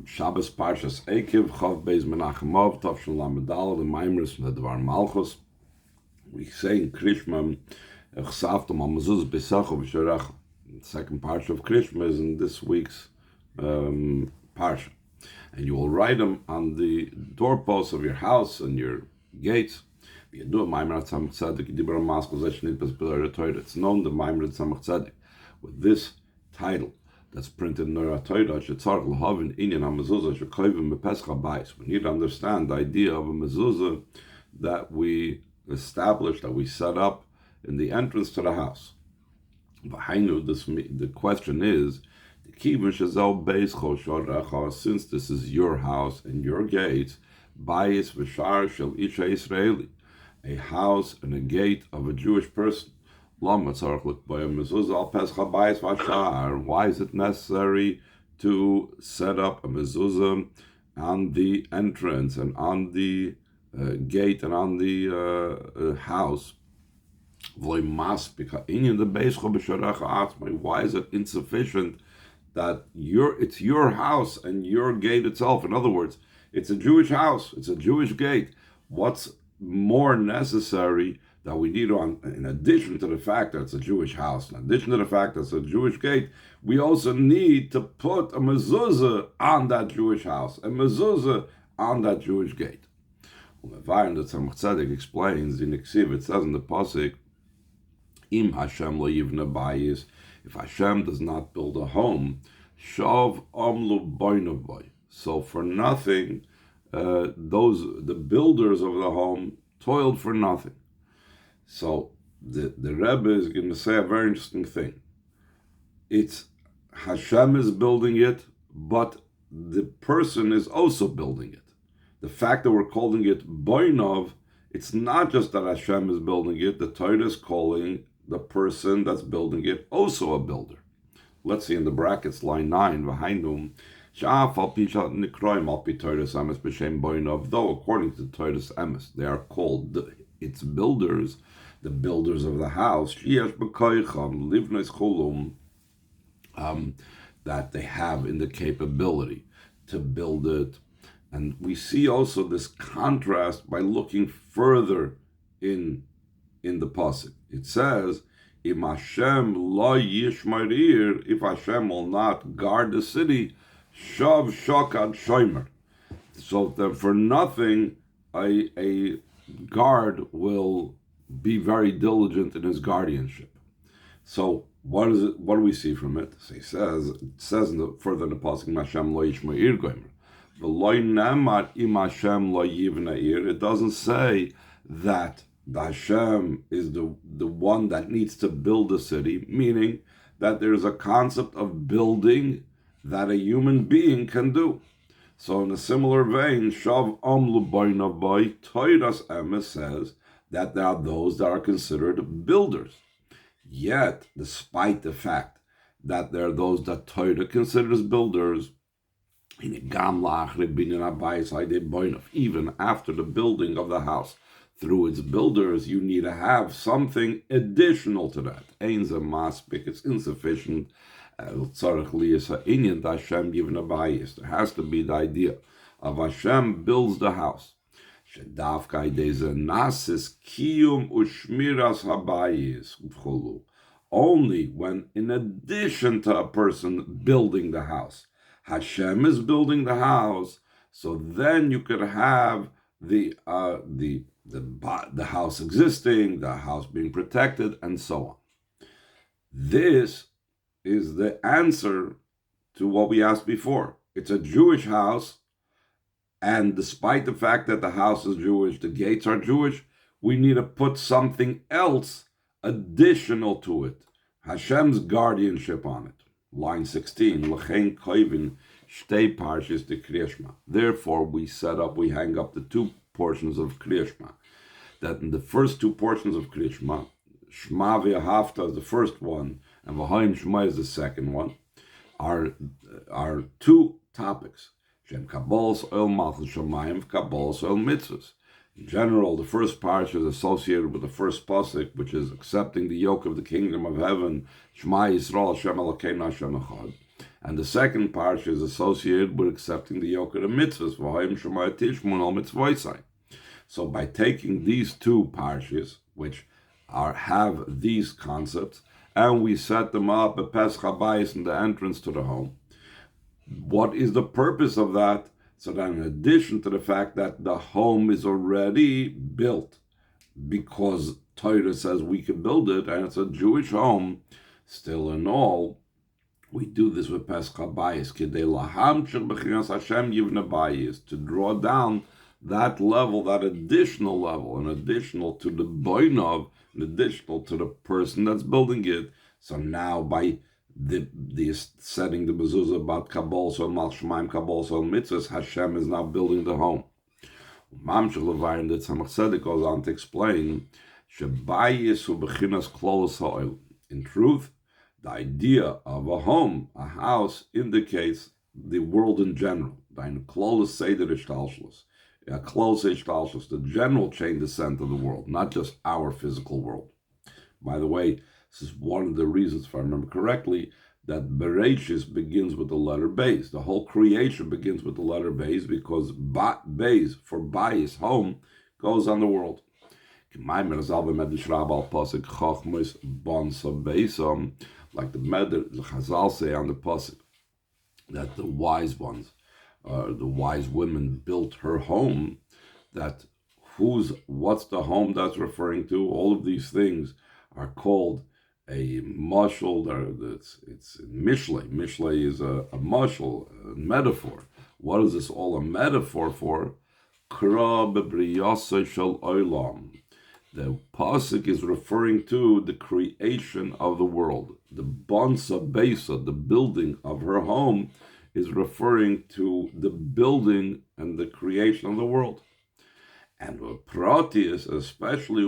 Shabbos Parshas Ekev, Chav Beis Menachemov, Tavshel Lamedal, the Maimris from the Dvar Malchus. We say in Krishma, Chsavtam al Mezuzet Bitzach ובשעריך. The second parsha of Krishma is in this week's parsha. And you will write them on the doorposts of your house and your gates. It's known the Tzemach Tzedek with this title that's printed in the Torah. We need to understand the idea of a mezuzah that we established, that we set up in the entrance to the house. The question is, since this is your house and your gates, a house and a gate of a Jewish person. Why is it necessary to set up a mezuzah on the entrance and on the gate and on the house? Why is it insufficient that it's your house and your gate itself? In other words, it's a Jewish house, it's a Jewish gate. What's more necessary that we need on, in addition to the fact that it's a Jewish house, in addition to the fact that it's a Jewish gate, we also need to put a mezuzah on that Jewish house, a mezuzah on that Jewish gate. The Tzemach Tzedek explains in Ksiv, it says in the pasuk, Im Hashem lo yivne bayis, if Hashem does not build a home, shav amlu boinav boy. So for nothing, the builders of the home toiled for nothing. So the Rebbe is going to say a very interesting thing. It's Hashem is building it, but the person is also building it. The fact that we're calling it boinov, it's not just that Hashem is building it. The Torah is calling the person that's building it also a builder. Let's see in the brackets, line 9, V'hainum, though according to Torah's emes, they are called its builders, the builders of the house, that they have in the capability to build it. And we see also this contrast by looking further in the pasuk. It says, if Hashem will not guard the city, Shav Shokad Shomer. So that for nothing, a guard will be very diligent in his guardianship. So what is it? What do we see from it? So it says further in the pasuk, Hashem lo yishma'ir gomer. V'lo nemar im Hashem lo yivna'ir. It doesn't say that the Hashem is the one that needs to build a city, meaning that there's a concept of building that a human being can do. So in a similar vein, Shav Amlu Boinav Torah's emes says that there are those that are considered builders. Yet, despite the fact that there are those that Torah considers builders, even after the building of the house, through its builders, you need to have something additional to that. It's insufficient. There has to be the idea of Hashem builds the house. Only when, in addition to a person building the house, Hashem is building the house, so then you could have the house existing, the house being protected, and so on. This is the answer to what we asked before. It's a Jewish house, and despite the fact that the house is Jewish, the gates are Jewish, we need to put something else additional to it. Hashem's guardianship on it. Line 16, L'chein koivin shtei parshas de Kriyashma. Therefore, we hang up the two portions of Kriyashma. That in the first two portions of Kriyashma, Shema v'ahavta is the first one, and V'haim Shema is the second one, are two topics. Shem Kabbalas Oil Malchus Shamayim, Kabbalas Oil Mitzvahs. In general, the first parsha is associated with the first pasuk, which is accepting the yoke of the kingdom of heaven, Shema Yisrael Hashem Elokeinu Hashem Echad. And the second parsha is associated with accepting the yoke of the mitzvahs. V'hoim shemaya tishmun al mitzvosai. So by taking these two parshas, which have these concepts, and we set them up at Pesach Habayis in the entrance to the home, what is the purpose of that? So then, in addition to the fact that the home is already built, because Torah says we can build it, and it's a Jewish home, still in all, we do this with Pesach Habayis, Kidei lahamshich b'chinas Hashem yivnei bayis, to draw down that level, that additional level, an additional to the boinov, an additional to the person that's building it. So now by the setting the mezuzah about kabol so mal shemaim kabol so mitzvahs, Hashem is now building the home. Mamshech levayin, the Tzemach Tzedek goes on to explain shebayis hu b'chinas klolos ha'oil. In truth, the idea of a home, a house, indicates the world in general. The general chain descent of the world, not just our physical world. By the way, this is one of the reasons, if I remember correctly, that Bereshis begins with the letter Beis. The whole creation begins with the letter Beis because Beis, for Bayis, home, goes on the world. Like the Chazal say on the pasuk, that the wise ones, the wise women built her home. That what's the home that's referring to? All of these things are called a mashal. It's mishlei. Mishlei is a mashal, a metaphor. What is this all a metaphor for? Kra bebriyasa shel olam. The pasuk is referring to the creation of the world. The bonsa besa, the building of her home, is referring to the building and the creation of the world. And with Proteus, especially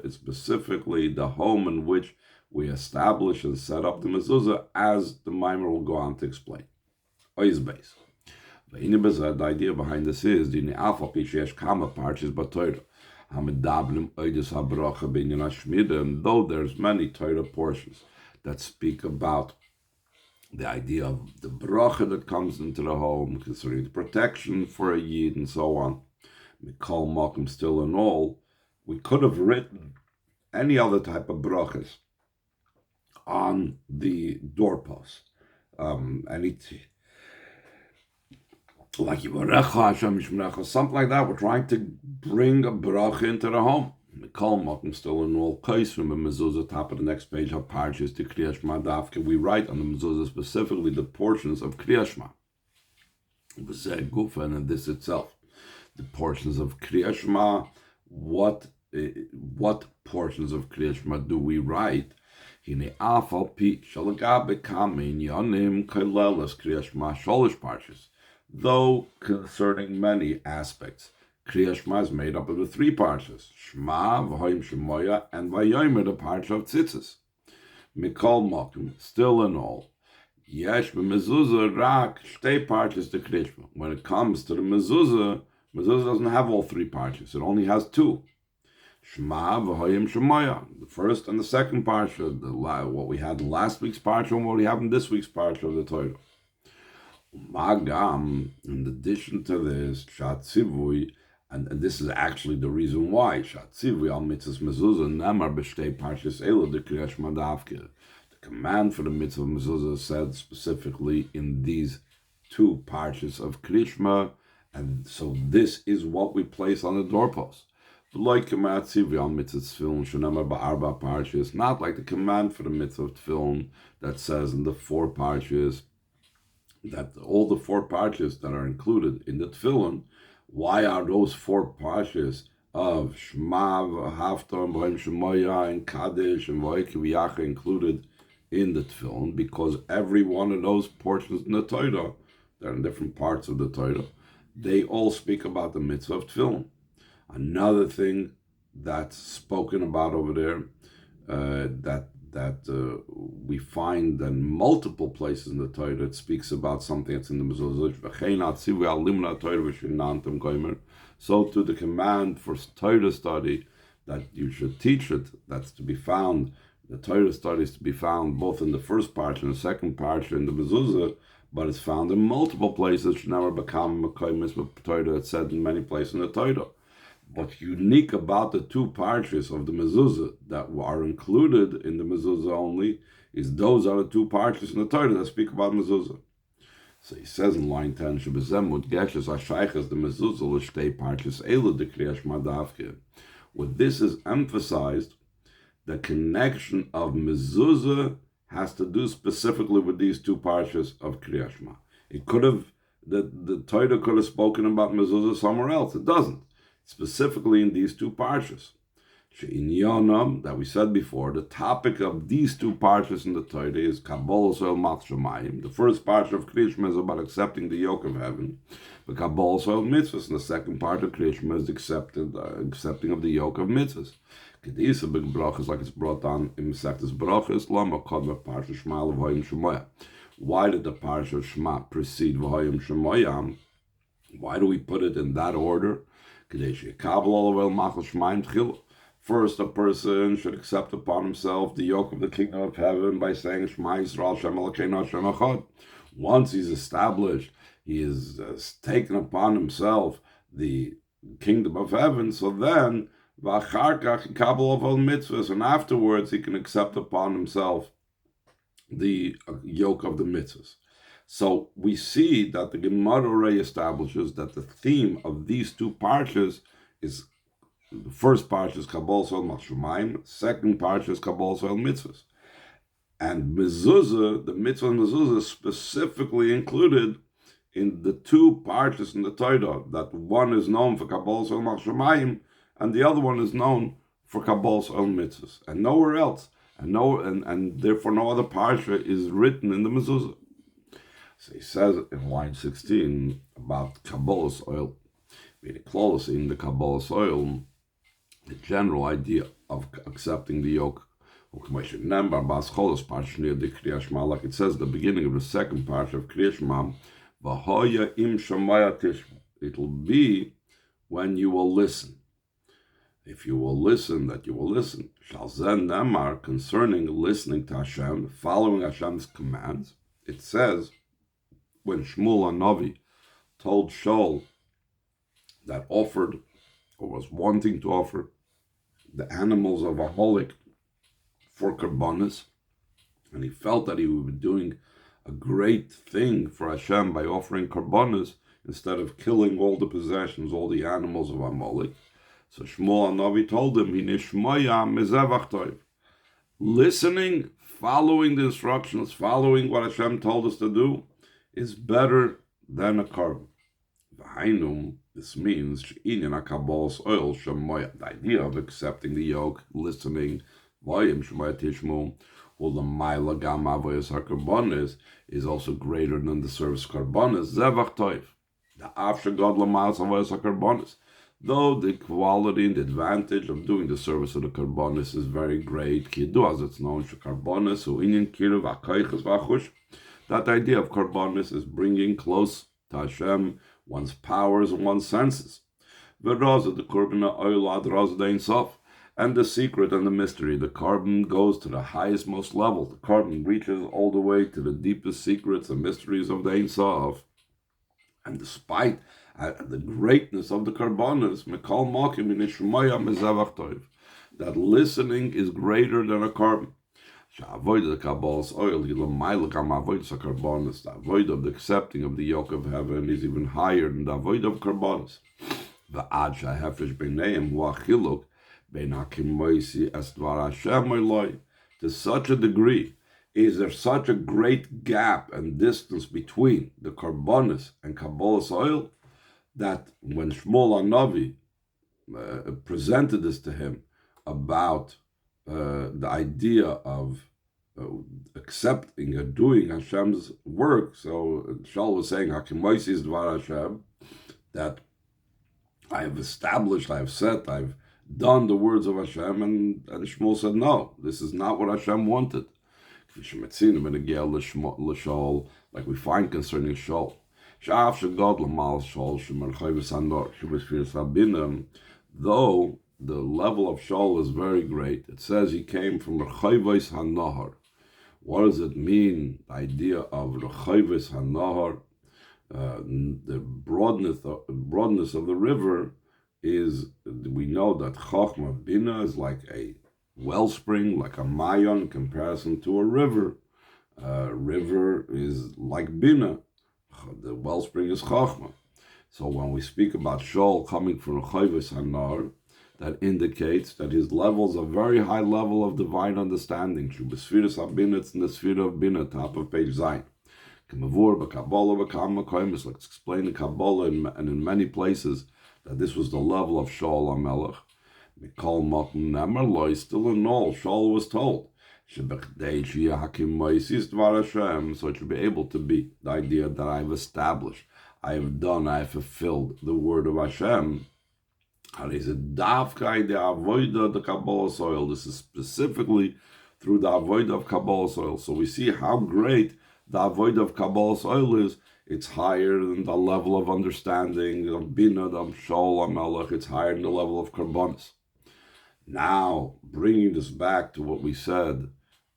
it's specifically the home in which we establish and set up the mezuzah, as the Maimer will go on to explain. Ois base. The idea behind this is though there's many Torah portions that speak about the idea of the bracha that comes into the home, concerning the protection for a yid and so on. Mikol Malchus, still in all, we could have written any other type of brachas on the doorpost. Like something like that. We're trying to bring a bracha into the home. Mikol Malchus, still in all, case from a mezuzah, top of the next page of parshas to Kriya Shema Dafka. We write on the mezuzah specifically the portions of Kriya Shema. And this itself, the portions of Kriya Shema. What portions of Kriya Shema do we write? Hine afal pi shalagabe kamin yonim kailelas Kriya Shema sholish parshas. Though concerning many aspects, Kriya Shema is made up of the three parshas: Shema, V'hoim Shemoya, and Vayomer, the parsha of Tzitzis. Mikol Malchus, still in all, Yesh b'mezuzah rak shtei parshas to Kriya Shema. When it comes to the mezuzah doesn't have all three parshas; it only has two: Shema, V'hoim Shemoya, the first and the second parsha, what we had in last week's parsha and what we have in this week's parsha of the Torah. Magam, in addition to this, Shatzivui, and this is actually the reason why, Shatzivui al mitzvahs mezuzah namar b'shtei parshas elo de Kriya Shema Dafka. The command for the mitzvah mezuzah said specifically in these two parshas of Kriya Shema, and so this is what we place on the doorpost. Not like the command for the mitzvah of tefillin that says in the four parshas, that all the four parshas that are included in the tefillin. Why are those four parshas of Shema, V'havta, and V'hoim Shemoya, and Kadesh, and V'hoikiviyach included in the tefillin? Because every one of those portions in the Torah, they're in different parts of the Torah, they all speak about the mitzvah of tefillin. Another thing that's spoken about over there, that we find in multiple places in the Torah, it speaks about something that's in the mezuzah. So to the command for Torah study, that you should teach it, that's to be found The Torah study is to be found both in the first parsha and the second parsha in the Mezuzah, but it's found in multiple places. Should never become a Torah. It's said in many places in the Torah. What's unique about the two parshas of the Mezuzah that are included in the Mezuzah only is those are the two parshas in the Torah that speak about Mezuzah. So he says in line 10, Shebezemut geshes ashayches the Mezuzah l'shtei parshas elu de kriyash madavke. With this is emphasized, the connection of Mezuzah has to do specifically with these two parshas of Kriyash Shema. It could have, the Torah could have spoken about Mezuzah somewhere else. It doesn't. Specifically in these two parshas. She'inyanam, that we said before, the topic of these two parshas in the Torah is Kabbalah Soil Machshamayim. The first parsha of Kriyash Shema is about accepting the yoke of heaven. The Kabbalah Soil Mitzvahs, and the second part of Kriyash Shema is accepting of the yoke of mitzvahs. Kedisa big brachas, like it's brought down in Mesechtes Brachas, Lama Kodma Parsha Shema L'Vayim Shemoya. Why did the Parsha of Shema precede V'Hayim Shemoya? Why do we put it in that order? First, a person should accept upon himself the yoke of the kingdom of heaven by saying Shema Yisrael Shem Elokeinu Hashem Echad. Once he's established, he is taken upon himself the kingdom of heaven, so then and afterwards he can accept upon himself the yoke of the mitzvahs. So we see that the Gemara already establishes that the theme of these two parshas is, the first parsha is Kabbalah Soil Machshamayim, second parsha is Kabbalah Soil Mitzvahs. And Mezuzah, the mitzvah of Mezuzah is specifically included in the two parshas in the Torah, that one is known for Kabbalah Soil Machshamayim, and the other one is known for Kabbalah's own mitzvahs, and nowhere else, and therefore no other parsha is written in the Mezuzah. So he says in line 16 about Kabbalah's oil, very close in the Kabbalah's oil, the general idea of accepting the yoke. Like it says at the beginning of the second parsha of Kriyash Shema, it'll be when you will listen. If you will listen, that you will listen. Shalzen Nemar, concerning listening to Hashem, following Hashem's commands, it says, when Shmuel HaNavi told Shaul that offered, or was wanting to offer, the animals of Amalek for Karbanis, and he felt that he would be doing a great thing for Hashem by offering Karbanis instead of killing all the possessions, all the animals of Amalek. So Shmuel HaNavi told him, listening, following the instructions, following what Hashem told us to do, is better than a carbon. This means the idea of accepting the yoke, listening, is also greater than the service karbonis. Though the quality and the advantage of doing the service of the karbonis is very great, as it's known, that idea of karbonis is bringing close to Hashem one's powers and one's senses. And the secret and the mystery, the carbon goes to the highest, most level. The carbon reaches all the way to the deepest secrets and mysteries of the Ein Sof. And despite the greatness of the karbonis, that listening is greater than a carbon. The avoid of the accepting of the yoke of heaven is even higher than the avoid of karbonis. To such a degree is there such a great gap and distance between the karbonis and Kabbalah's oil, that when Shmuel HaNavi presented this to him about the idea of accepting and doing Hashem's work, so Shaul was saying, Hakim is Dvar Hashem, that I have established, I have set, I've done the words of Hashem, and Shmuel said, no, this is not what Hashem wanted. Like we find concerning Shaul. Though the level of Shaul is very great. It says he came from Rechayvos HaNahar. What does it mean, the idea of Rechayvos HaNahar? The broadness of the river is, we know that Chochmah Bina is like a wellspring, like a mayon in comparison to a river. River is like Bina. The wellspring is Chochmah. So when we speak about Shaul coming from Rechayvos HaNahar, that indicates that his level is a very high level of divine understanding. Shubesfiras HaBina, it's in the sphere of Bina, top of page Zayin. Let's explain in Kabbalah and in many places that this was the level of Shaul HaMelech. Still in all, Shaul was told, so it should be able to be the idea that I've established, I have done, I have fulfilled the word of Hashem. This is specifically through the avodah of Kabbalah soil. So we see how great the avodah of Kabbalah soil is. It's higher than the level of understanding of Bina, of Shaul HaMelech. It's higher than the level of Karbonis. Now, bringing this back to what we said,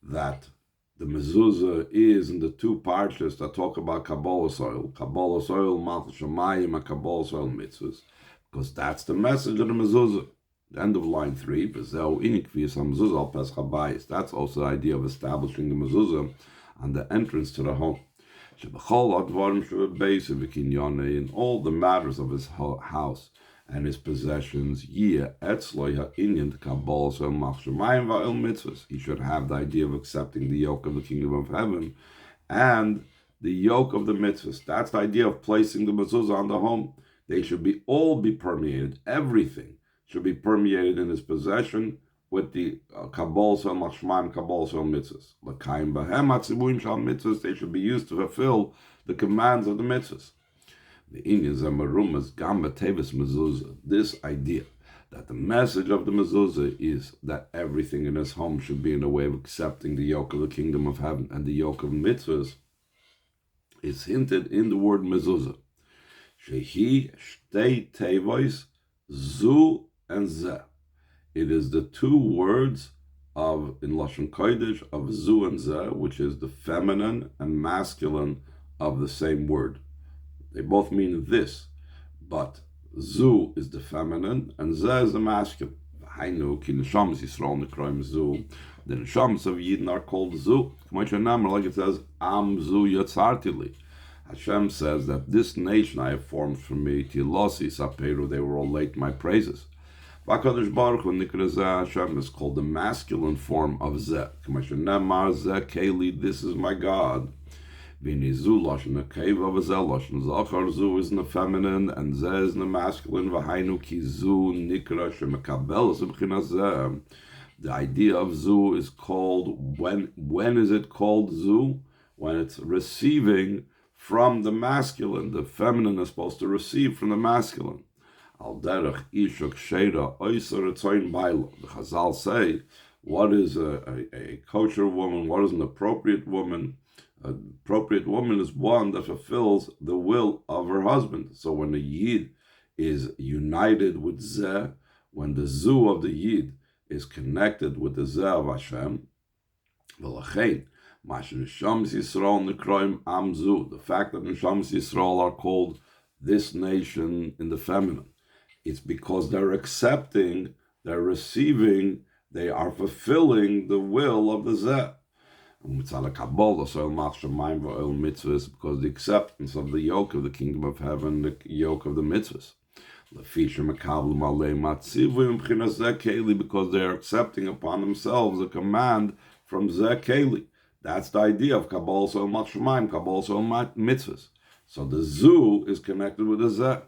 that the mezuzah is in the two parshas that talk about Kabbalah soil, Malchus Shemayim, and Kabbalah soil mitzvahs, because that's the message of the mezuzah. The end of line 3, that's also the idea of establishing the mezuzah and the entrance to the home. In all the matters of his house and his possessions, he should have the idea of accepting the yoke of the kingdom of heaven and the yoke of the mitzvahs. That's the idea of placing the mezuzah on the home. They should all be permeated. Everything should be permeated in his possession with the Kabbalah Soil Machshmaim, Kabbalah Soil mitzvahs. L'kaim bahem atzibuim shal mitzvahs. They should be used to fulfill the commands of the mitzvahs. The Inyan Zemarumas Gamba Tevis Mezuzah. This idea that the message of the mezuzah is that everything in his home should be in a way of accepting the yoke of the kingdom of heaven and the yoke of mitzvahs is hinted in the word mezuzah. Shehi shtei tevois zu and zeh. It is the two words of, in Lashon Kodesh, of zu and zeh, which is the feminine and masculine of the same word. They both mean this, but zu is the feminine and zeh is the masculine. The neshamas of Yidden are called zu. Like it says, Am zu yatzartili. Hashem says that this nation I have formed for me, Tilosi Saperu, they will relate my praises. Vakadosh Baruch Hu Nikra Hashem is called the masculine form of Zeh. Nemar Zeh Keli, this is my God. Vinizu Lashon Akeva V'Zeh Lashon Zachar, Zu is in the feminine and Zeh is in the masculine. V'hainu Ki Zu Nikra Shemekabel Zebchina Zeh. The idea of Zu is called, when is it called Zu? When it's receiving from the masculine. The feminine is supposed to receive from the masculine. Al derech ishuk sheira oiser etzoin bailo. The Chazal say, what is a kosher woman? What is an appropriate woman? An appropriate woman is one that fulfills the will of her husband. So when the Yid is united with Zeh, when the Zu of the Yid is connected with the Zeh of Hashem, v'lachein, the fact that Neshams Yisrael are called this nation in the feminine, it's because they're accepting, they're receiving, they are fulfilling the will of the Zeh. Because the acceptance of the yoke of the kingdom of heaven, the yoke of the mitzvahs. Because they are accepting upon themselves a command from Zeh Keli. That's the idea of Kabbalah Soil Machshmaim, Kabbalah Soil mitzvahs. So the Zu is connected with the Zeh.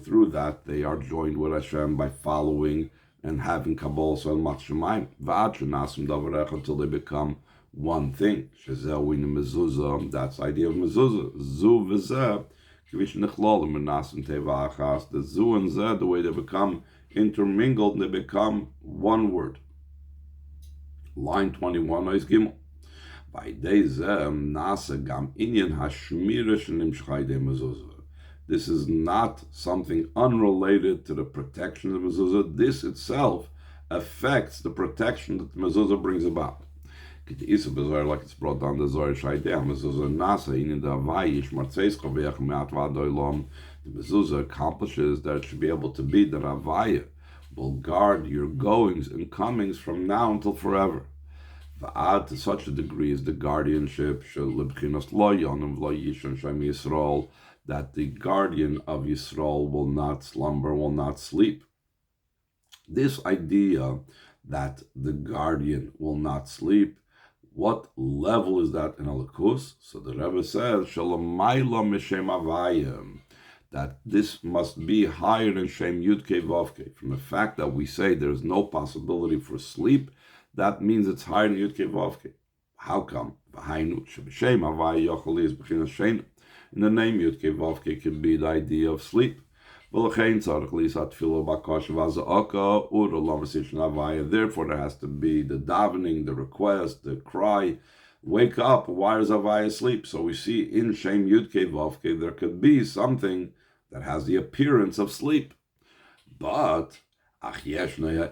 Through that, they are joined with Hashem by following and having Kabbalah Soil Machshmaim. Until they become one thing. That's the idea of mezuzah. Zu v'zeh, the Zu and Zeh, the way they become intermingled, they become one word. Line 21 is Gimel. This is not something unrelated to the protection of the mezuzah. This itself affects the protection that the mezuzah brings about. Like it's brought down the Zohar Shaydeh, mezuzah nasa in the Havayish Martzeischa ve'ech me'at v'ad olam. The mezuzah accomplishes that it should be able to be that Havaya will guard your goings and comings from now until forever. Va'ad, to such a degree is the guardianship shel lebchinas lo yonim v'lo yishan shem Yisrael, that the guardian of Yisrael will not slumber, will not sleep. This idea that the guardian will not sleep, what level is that in Alakus? So the Rebbe says, Shalamayla Mishem Avayim, that this must be higher than Shem Yudke Vavke. From the fact that we say there is no possibility for sleep, that means it's higher than Yudke Vavke. How come? In the name Yudke Vavke could be the idea of sleep. Therefore, there has to be the davening, the request, the cry, wake up, why does Havaya sleep? So we see in Shem Yudke Vavke there could be something that has the appearance of sleep. But there's a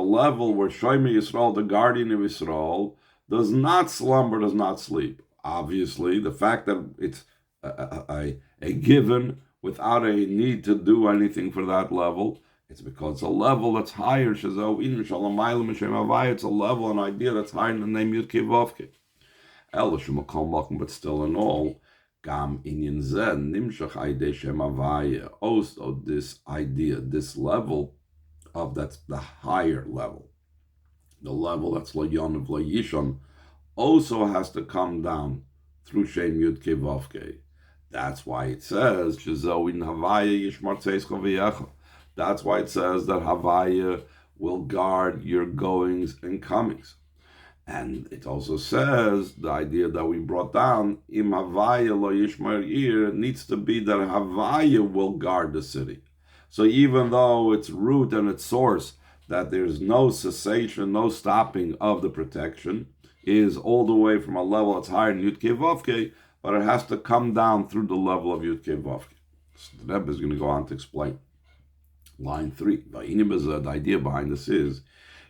level where Shem Yisrael, the guardian of Yisrael, does not slumber, does not sleep. Obviously, the fact that it's a given without a need to do anything for that level, it's because it's a level that's higher. It's a level, an idea that's higher than the name Yudke Vavke. But still in all, also this idea, this level of that's the higher level, the level that's lo yonav lo yishon, also has to come down through Shem Yudke Vavke. That's why it says, that's why it says that Havaya will guard your goings and comings. And it also says, the idea that we brought down, Im Havaya lo yishmar ir, needs to be that Havaya will guard the city. So even though its root and its source, that there's no cessation, no stopping of the protection, is all the way from a level that's higher than Yudke Vavke, but it has to come down through the level of Yudke Vavke. So the Rebbe is going to go on to explain. Line 3. The idea behind this is,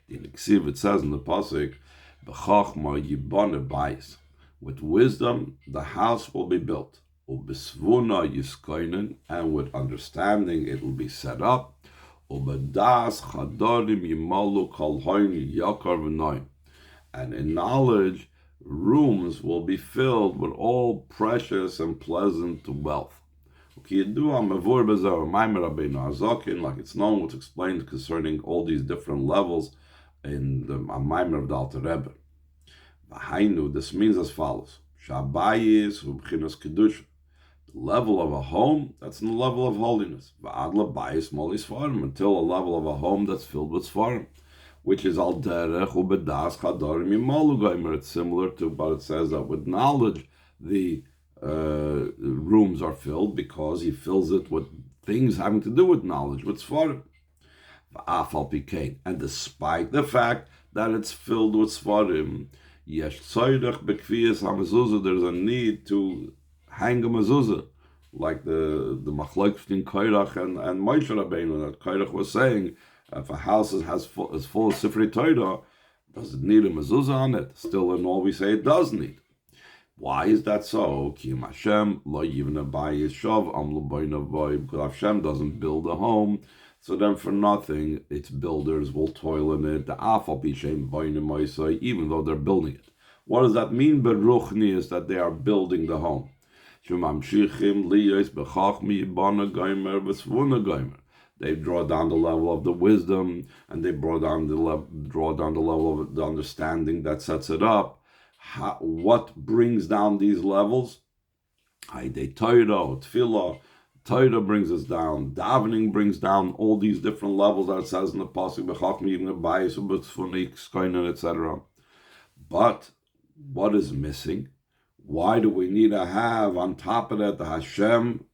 in Ksiv it says in the Pasuk, B'chachma yibane bayis. With wisdom, the house will be built. Ubesvuna yiskoinen, and with understanding, it will be set up. Ubedas chadorim yimalu kol hoin yakar v'noim. And in knowledge, rooms will be filled with all precious and pleasant wealth. Like it's known, what's explained concerning all these different levels in the Maimer of the Alter Rebbe. This means as follows: the level of a home, that's in the level of holiness, until a level of a home that's filled with svarim, which is al derech ubedas chadorim yimalu gomer. It's similar to, but it says that with knowledge the rooms are filled because he fills it with things having to do with knowledge, with svarim. And despite the fact that it's filled with svarim, yesh tzorech bekviyas hamezuzah, there's a need to hang a mezuzah, like the machlokes between Korach and Moshe Rabbeinu, that Korach was saying, if a house is full of Sifrei Torah, does it need a mezuzah on it? Still in all we say it does need. Why is that so? Because Hashem doesn't build a home, so then for nothing its builders will toil in it, even though they're building it. What does that mean? Beruchni is that they are building the home. They draw down the level of the wisdom, and they draw down the level of the understanding that sets it up. What brings down these levels? Torah brings us down. Davening brings down all these different levels that it says in the pasuk, etc. But what is missing? Why do we need to have on top of that the Hashem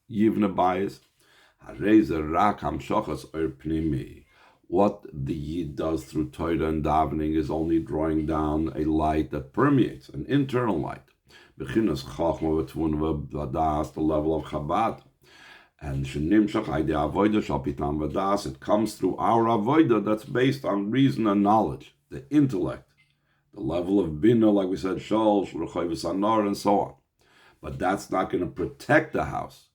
Yivne Bayis? What the Yid does through Torah and davening is only drawing down a light that permeates, an internal light. Bechinas Chachma v'Tvuna v'Das, the level of Chabad. And Shenimshach Aide Avoida Shal Pitam V'Das, it comes through our Avoida that's based on reason and knowledge, the intellect, the level of Bina, like we said, Shol, Shulchay V'Sanar, and so on. But that's not going to protect the house.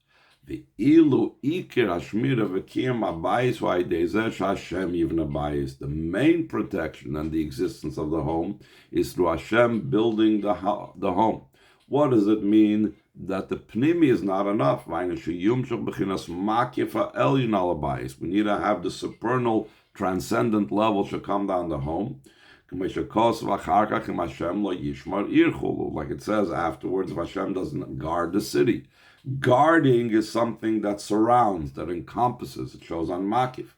The ilu ikir hashmira v'kiyam abayis v'aydezeh Hashem yivna abayis. The main protection and the existence of the home is through Hashem building the home. What does it mean that the pnimi is not enough? We need to have the supernal, transcendent level to come down the home. Like it says afterwards, if Hashem doesn't guard the city. Guarding is something that surrounds, that encompasses. It shows on Makif.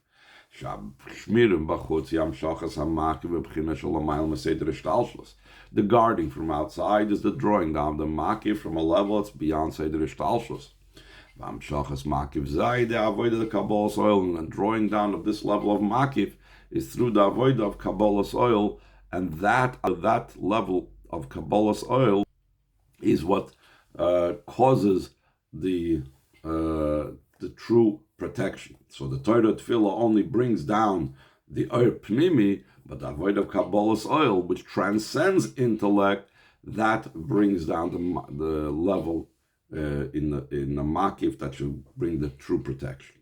The guarding from outside is the drawing down the Makif from a level that's beyond Seder Ishtalshus. And drawing down of this level of Makif is through the avoid of Kabbalah's oil, and that level of Kabbalah's oil is what causes the true protection. So the Torah Tefillah only brings down the oil pnimi, but the avoid of Kabbalah's oil, which transcends intellect, that brings down the level in the makif that should bring the true protection.